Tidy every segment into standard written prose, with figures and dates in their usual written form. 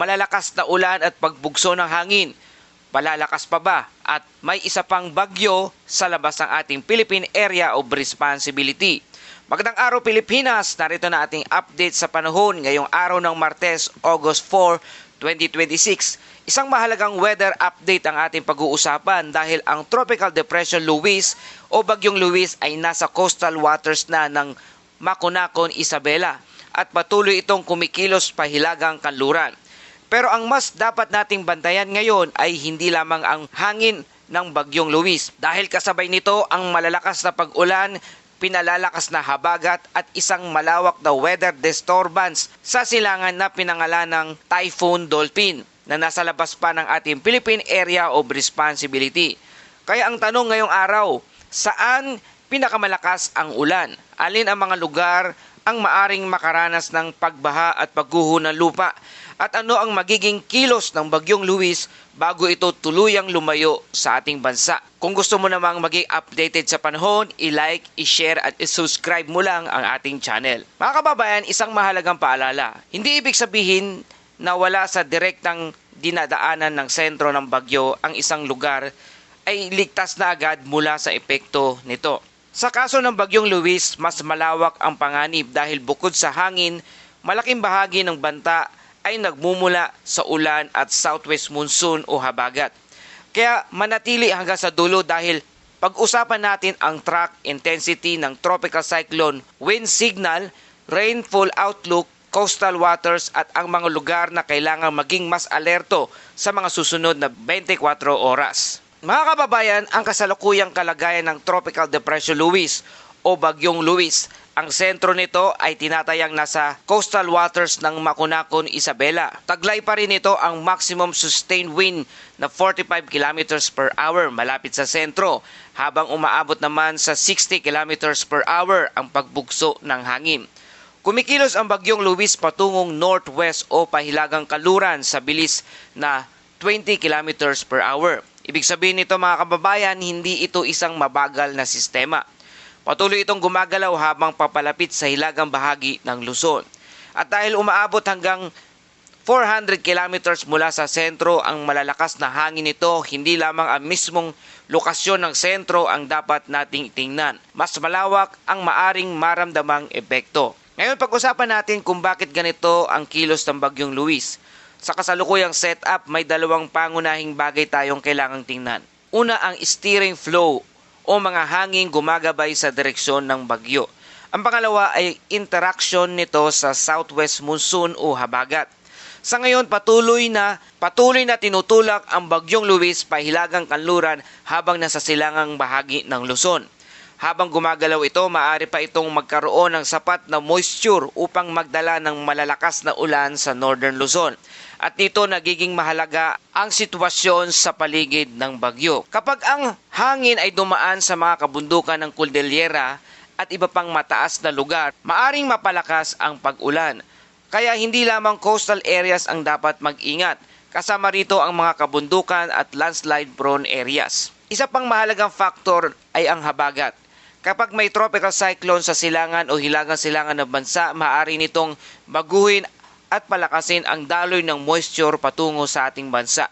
malalakas na ulan at pagbugso ng hangin. Palalakas pa ba? At may isa pang bagyo sa labas ng ating Philippine Area of Responsibility. Magandang araw Pilipinas, narito na ating update sa panahon ngayong araw ng Martes, August 4, 2026. Isang mahalagang weather update ang ating pag-uusapan dahil ang Tropical Depression Luis o Bagyong Luis ay nasa coastal waters na ng Maconacon, Isabela at patuloy itong kumikilos pahilagang kanluran. Pero ang mas dapat nating bantayan ngayon ay hindi lamang ang hangin ng Bagyong Luis dahil kasabay nito ang malalakas na pag-ulan, pinalalakas na habagat at isang malawak na weather disturbance sa silangan na pinangalan ng Typhoon Dolphin na nasa labas pa ng ating Philippine Area of Responsibility. Kaya ang tanong ngayong araw, saan pinakamalakas ang ulan? Alin ang mga lugar ang maaring makaranas ng pagbaha at pagguho ng lupa? At ano ang magiging kilos ng Bagyong Luis bago ito tuluyang lumayo sa ating bansa? Kung gusto mo namang maging updated sa panahon, i-like, i-share at i-subscribe mo lang ang ating channel. Mga kababayan, isang mahalagang paalala. Hindi ibig sabihin na wala sa direktang dinadaanan ng sentro ng bagyo ang isang lugar ay ligtas na agad mula sa epekto nito. Sa kaso ng Bagyong Luis, mas malawak ang panganib dahil bukod sa hangin, malaking bahagi ng banta ay nagmumula sa ulan at southwest monsoon o habagat. Kaya manatili hanggang sa dulo dahil pag-usapan natin ang track intensity ng tropical cyclone, wind signal, rainfall outlook, coastal waters at ang mga lugar na kailangang maging mas alerto sa mga susunod na 24 oras. Mga kababayan, ang kasalukuyang kalagayan ng Tropical Depression Luis o Bagyong Luis, ang sentro nito ay tinatayang nasa coastal waters ng Maconacon, Isabela. Taglay pa rin ito ang maximum sustained wind na 45 km per hour malapit sa sentro, habang umaabot naman sa 60 km per hour ang pagbugso ng hangin. Kumikilos ang Bagyong Luis patungong northwest o pahilagang kanluran sa bilis na 20 km per hour. Ibig sabihin nito mga kababayan, hindi ito isang mabagal na sistema. Patuloy itong gumagalaw habang papalapit sa hilagang bahagi ng Luzon. At dahil umaabot hanggang 400 kilometers mula sa sentro ang malalakas na hangin nito, hindi lamang ang mismong lokasyon ng sentro ang dapat nating tingnan. Mas malawak ang maaring maramdamang epekto. Ngayon pag-usapan natin kung bakit ganito ang kilos ng Bagyong Luis. Sa kasalukuyang setup, may dalawang pangunahing bagay tayong kailangang tingnan. Una, ang steering flow o mga hangin gumagabay sa direksyon ng bagyo. Ang pangalawa ay interaction nito sa southwest monsoon o habagat. Sa ngayon, patuloy na tinutulak ang Bagyong Luis pahilagang kanluran habang nasa silangang bahagi ng Luzon. Habang gumagalaw ito, maaari pa itong magkaroon ng sapat na moisture upang magdala ng malalakas na ulan sa northern Luzon. At dito nagiging mahalaga ang sitwasyon sa paligid ng bagyo. Kapag ang hangin ay dumaan sa mga kabundukan ng Cordillera at iba pang mataas na lugar, maaring mapalakas ang pag-ulan. Kaya hindi lamang coastal areas ang dapat mag-ingat. Kasama rito ang mga kabundukan at landslide-prone areas. Isa pang mahalagang factor ay ang habagat. Kapag may tropical cyclone sa silangan o hilagang silangan ng bansa, maaari nitong baguhin at palakasin ang daloy ng moisture patungo sa ating bansa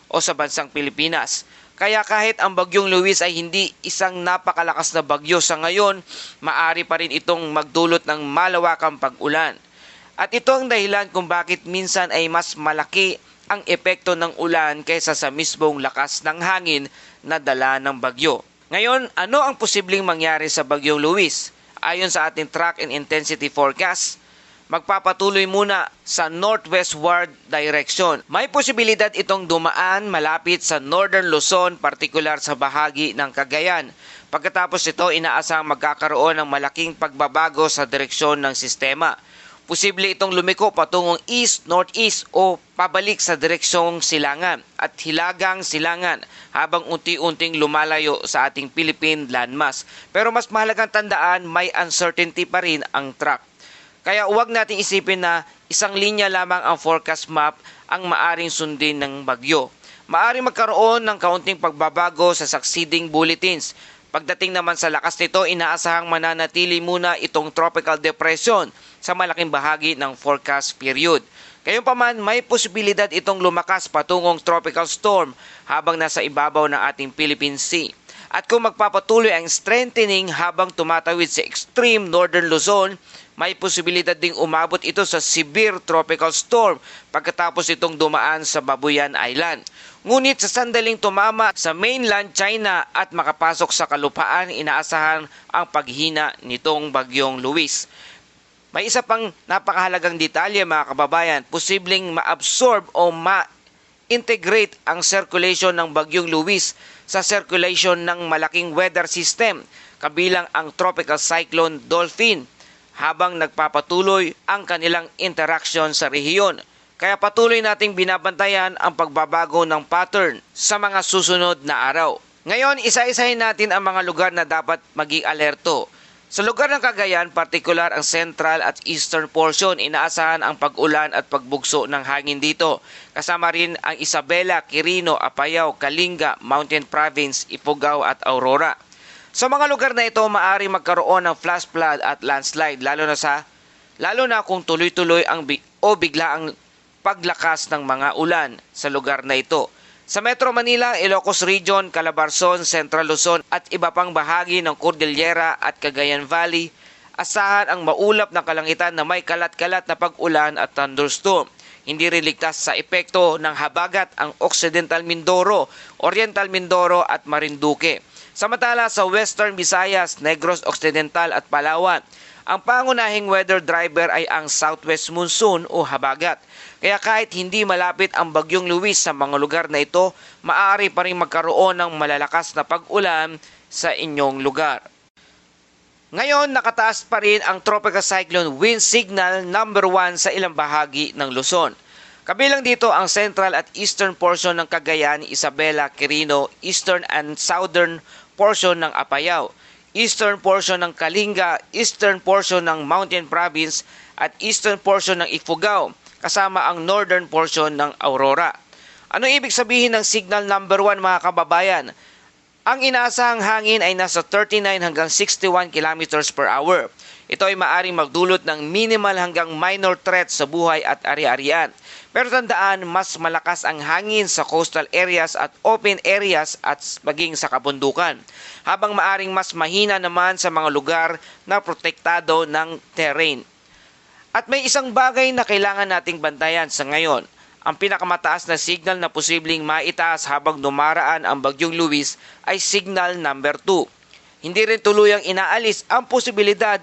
o sa bansang Pilipinas. Kaya kahit ang Bagyong Luis ay hindi isang napakalakas na bagyo sa ngayon, maaari pa rin itong magdulot ng malawakang pag-ulan. At ito ang dahilan kung bakit minsan ay mas malaki ang epekto ng ulan kaysa sa mismong lakas ng hangin na dala ng bagyo. Ngayon, ano ang posibleng mangyari sa Bagyong Luis? Ayon sa ating track and intensity forecast, magpapatuloy muna sa northwestward direction. May posibilidad itong dumaan malapit sa northern Luzon, partikular sa bahagi ng Cagayan. Pagkatapos ito, inaasang magkakaroon ng malaking pagbabago sa direksyon ng sistema. Posible itong lumiko patungong east-northeast o pabalik sa direksyong silangan at hilagang silangan habang unti-unting lumalayo sa ating Philippine landmass. Pero mas mahalagang tandaan, may uncertainty pa rin ang track. Kaya huwag nating isipin na isang linya lamang ang forecast map ang maaring sundin ng bagyo. Maaring magkaroon ng kaunting pagbabago sa succeeding bulletins. Pagdating naman sa lakas nito, inaasahang mananatili muna itong tropical depression sa malaking bahagi ng forecast period. Gayunpaman, may posibilidad itong lumakas patungong tropical storm habang nasa ibabaw ng ating Philippine Sea. At kung magpapatuloy ang strengthening habang tumatawid sa extreme northern Luzon, may posibilidad ding umabot ito sa severe tropical storm pagkatapos itong dumaan sa Babuyan Island. Ngunit sa sandaling tumama sa mainland China at makapasok sa kalupaan, inaasahan ang paghina nitong bagyong Luis. May isa pang napakahalagang detalye mga kababayan, posibleng ma-absorb o ma-integrate ang circulation ng bagyong Luis sa circulation ng malaking weather system, kabilang ang tropical cyclone Dolphin, habang nagpapatuloy ang kanilang interaction sa rehiyon. Kaya patuloy nating binabantayan ang pagbabago ng pattern sa mga susunod na araw. Ngayon, isa-isahin natin ang mga lugar na dapat maging alerto. Sa lugar ng Cagayan, partikular ang central at eastern portion, inaasahan ang pag-ulan at pagbugso ng hangin dito. Kasama rin ang Isabela, Quirino, Apayao, Kalinga, Mountain Province, Ifugao at Aurora. Sa mga lugar na ito, maaaring magkaroon ng flash flood at landslide, lalo na kung tuloy-tuloy o bigla ang paglakas ng mga ulan sa lugar na ito. Sa Metro Manila, Ilocos Region, Calabarzon, Central Luzon at iba pang bahagi ng Cordillera at Cagayan Valley, asahan ang maulap na kalangitan na may kalat-kalat na pag-ulan at thunderstorm. Hindi rin ligtas sa epekto ng habagat ang Occidental Mindoro, Oriental Mindoro at Marinduque. Samantala sa Western Visayas, Negros Occidental at Palawan, ang pangunahing weather driver ay ang southwest monsoon o habagat. Kaya kahit hindi malapit ang bagyong Luis sa mga lugar na ito, maaari pa rin magkaroon ng malalakas na pag-ulan sa inyong lugar. Ngayon, nakataas pa rin ang Tropical Cyclone Wind Signal number 1 sa ilang bahagi ng Luzon. Kabilang dito ang central at eastern portion ng Cagayan, Isabela, Quirino, eastern and southern portion ng Apayao, eastern portion ng Kalinga, eastern portion ng Mountain Province at eastern portion ng Ifugao, kasama ang northern portion ng Aurora. Ano ibig sabihin ng signal number 1 mga kababayan? Ang inaasahang hangin ay nasa 39 hanggang 61 kilometers per hour. Ito ay maaring magdulot ng minimal hanggang minor threat sa buhay at ari-arian. Pero tandaan, mas malakas ang hangin sa coastal areas at open areas at maging sa kabundukan, habang maaring mas mahina naman sa mga lugar na protektado ng terrain. At may isang bagay na kailangan nating bantayan sa ngayon. Ang pinakamataas na signal na posibleng maitaas habang dumaraan ang bagyong Luis ay signal number 2. Hindi rin tuluyang inaalis ang posibilidad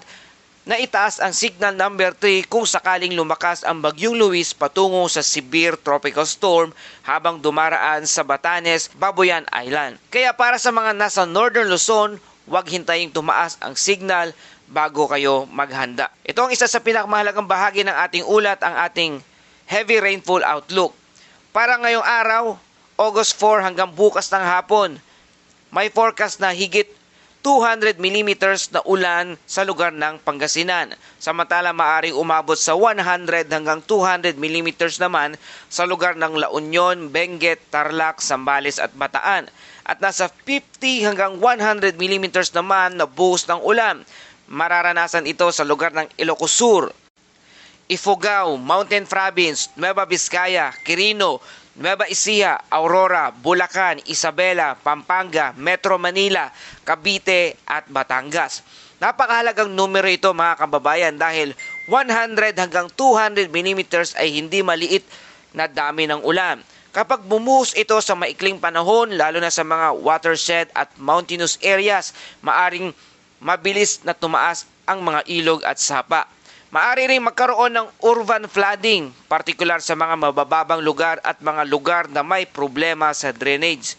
na itaas ang signal number 3 kung sakaling lumakas ang bagyong Luis patungo sa severe tropical storm habang dumaraan sa Batanes, Babuyan Island. Kaya para sa mga nasa Northern Luzon, huwag hintaying tumaas ang signal bago kayo maghanda. Ito ang isa sa pinakamahalagang bahagi ng ating ulat, ang ating heavy rainfall outlook. Para ngayong araw, August 4 hanggang bukas ng hapon, may forecast na higit 200 millimeters na ulan sa lugar ng Pangasinan. Samantala maaring umabot sa 100 hanggang 200 millimeters naman sa lugar ng La Union, Benguet, Tarlac, Zambales at Bataan. At nasa 50 hanggang 100 millimeters naman na buhos ng ulan. Mararanasan ito sa lugar ng Ilocos Sur, Ifugao, Mountain Province, Nueva Vizcaya, Quirino, Nueva Ecija, Aurora, Bulacan, Isabela, Pampanga, Metro Manila, Cavite at Batangas. Napakahalagang numero ito mga kababayan dahil 100 hanggang 200 millimeters ay hindi maliit na dami ng ulan. Kapag bumuhos ito sa maikling panahon, lalo na sa mga watershed at mountainous areas, maaring mabilis na tumaas ang mga ilog at sapa. Maaari rin magkaroon ng urban flooding, partikular sa mga mabababang lugar at mga lugar na may problema sa drainage.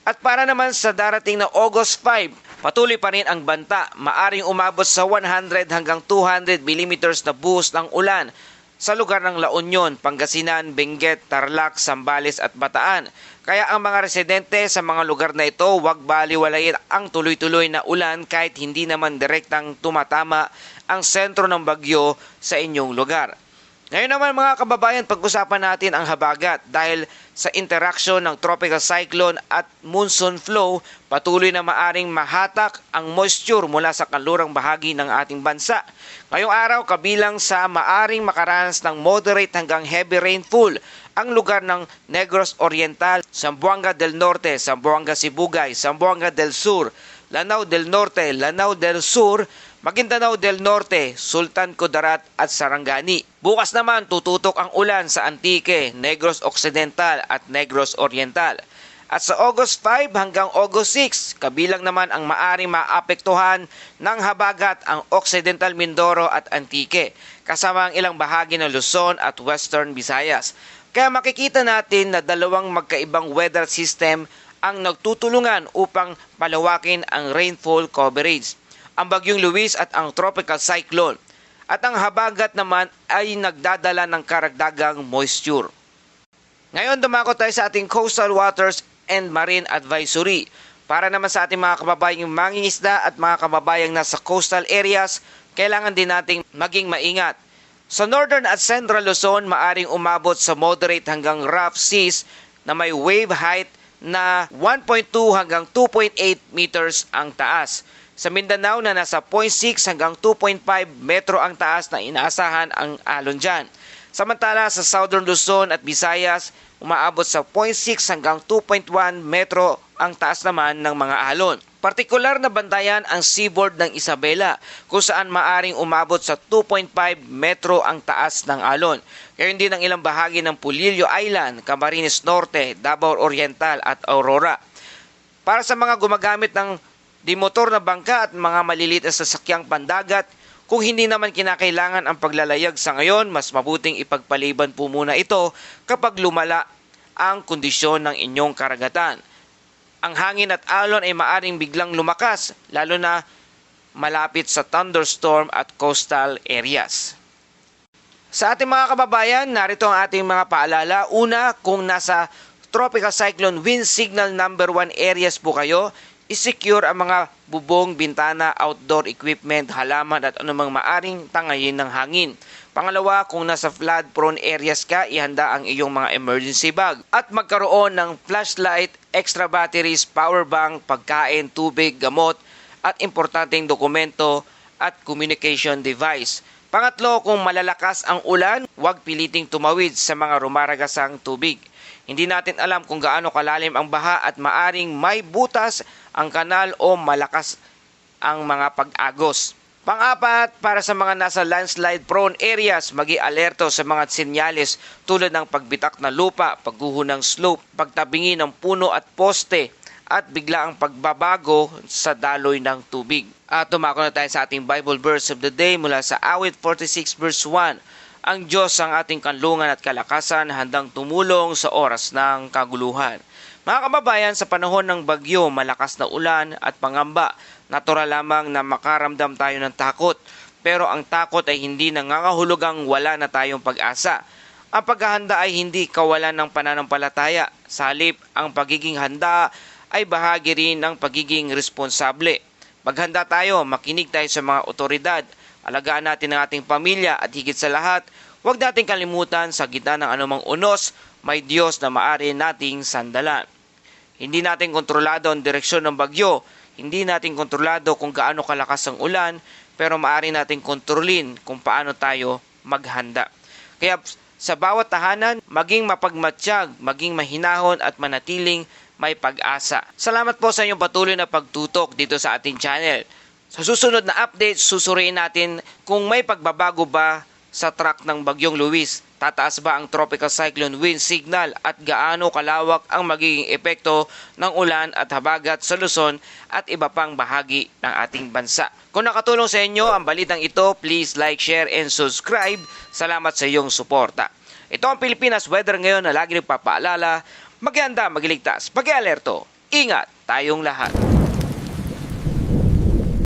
At para naman sa darating na August 5, patuloy pa rin ang banta. Maaring umabot sa 100 hanggang 200 millimeters na buhos ng ulan sa lugar ng La Union, Pangasinan, Benguet, Tarlac, Zambales at Bataan. Kaya ang mga residente sa mga lugar na ito, huwag baliwalain ang tuloy-tuloy na ulan kahit hindi naman direktang tumatama ang sentro ng bagyo sa inyong lugar. Ngayon naman mga kababayan, pag-usapan natin ang habagat dahil sa interaksyon ng tropical cyclone at monsoon flow, patuloy na maaring mahatak ang moisture mula sa kanlurang bahagi ng ating bansa. Ngayong araw, kabilang sa maaring makaranas ng moderate hanggang heavy rainfall ang lugar ng Negros Oriental, Zamboanga del Norte, Zamboanga Sibugay, Zamboanga del Sur, Lanao del Norte, Lanao del Sur, Maguindanao del Norte, Sultan Kudarat at Sarangani. Bukas naman tututok ang ulan sa Antique, Negros Occidental at Negros Oriental. At sa August 5 hanggang August 6, kabilang naman ang maaring maapektuhan ng habagat ang Occidental Mindoro at Antique, kasama ang ilang bahagi ng Luzon at Western Visayas. Kaya makikita natin na dalawang magkaibang weather system ang nagtutulungan upang palawakin ang rainfall coverage. Ang Bagyong Luis at ang tropical cyclone. At ang habagat naman ay nagdadala ng karagdagang moisture. Ngayon dumako tayo sa ating coastal waters and marine advisory. Para naman sa ating mga kababayang mangingisda at mga kababayang nasa coastal areas, kailangan din nating maging maingat. Sa northern at central Luzon, maaring umabot sa moderate hanggang rough seas na may wave height na 1.2 hanggang 2.8 meters ang taas. Sa Mindanao na nasa 0.6 hanggang 2.5 metro ang taas na inaasahan ang alon dyan. Samantala sa Southern Luzon at Visayas, umaabot sa 0.6 hanggang 2.1 metro ang taas naman ng mga alon. Partikular na bantayan ang seaboard ng Isabela kung saan maaring umabot sa 2.5 metro ang taas ng alon. Gayon din ang ilang bahagi ng Pulillo Island, Camarines Norte, Davao Oriental at Aurora. Para sa mga gumagamit ng motor na bangka at mga maliliit na sasakyang pandagat, kung hindi naman kinakailangan ang paglalayag sa ngayon, mas mabuting ipagpaliban po muna ito kapag lumala ang kondisyon ng inyong karagatan. Ang hangin at alon ay maaring biglang lumakas, lalo na malapit sa thunderstorm at coastal areas. Sa ating mga kababayan, narito ang ating mga paalala. Una, kung nasa Tropical Cyclone Wind Signal number 1 areas po kayo, i-secure ang mga bubong, bintana, outdoor equipment, halaman at anumang maaring tangayin ng hangin. Pangalawa, kung nasa flood-prone areas ka, ihanda ang iyong mga emergency bag. At magkaroon ng flashlight, extra batteries, power bank, pagkain, tubig, gamot, at importanteng dokumento at communication device. Pangatlo, kung malalakas ang ulan, huwag piliting tumawid sa mga rumaragasang tubig. Hindi natin alam kung gaano kalalim ang baha at maaring may butas ang kanal o malakas ang mga pag-agos. Pang-apat, para sa mga nasa landslide-prone areas, magi alerto sa mga senyales tulad ng pagbitak ng lupa, pagguho ng slope, pagtabingi ng puno at poste, at bigla ang pagbabago sa daloy ng tubig. At tumako na tayo sa ating Bible verse of the day mula sa Awit 46 verse 1. Ang Diyos ang ating kanlungan at kalakasan, handang tumulong sa oras ng kaguluhan. Mga kababayan, sa panahon ng bagyo, malakas na ulan at pangamba, natural lamang na makaramdam tayo ng takot. Pero ang takot ay hindi nangangahulugang wala na tayong pag-asa. Ang paghahanda ay hindi kawalan ng pananampalataya. Sa halip, ang pagiging handa ay bahagi rin ng pagiging responsable. Maghanda tayo, makinig tayo sa mga otoridad, alagaan natin ang ating pamilya at higit sa lahat, huwag nating kalimutan sa gitna ng anumang unos, may Diyos na maaari nating sandalan. Hindi natin kontrolado ang direksyon ng bagyo, hindi natin kontrolado kung gaano kalakas ang ulan, pero maaari nating kontrolin kung paano tayo maghanda. Kaya sa bawat tahanan, maging mapagmatsyag, maging mahinahon at manatiling may pag-asa. Salamat po sa inyong patuloy na pagtutok dito sa ating channel. Sa susunod na update, susuriin natin kung may pagbabago ba sa track ng Bagyong Luis. Tataas ba ang tropical cyclone wind signal at gaano kalawak ang magiging epekto ng ulan at habagat sa Luzon at iba pang bahagi ng ating bansa. Kung nakatulong sa inyo ang balitang ito, please like, share, and subscribe. Salamat sa iyong suporta. Ito ang Pilipinas Weather ngayon na lagi nagpapaalala, maghanda, magiligtas, pag-alerto, ingat tayong lahat.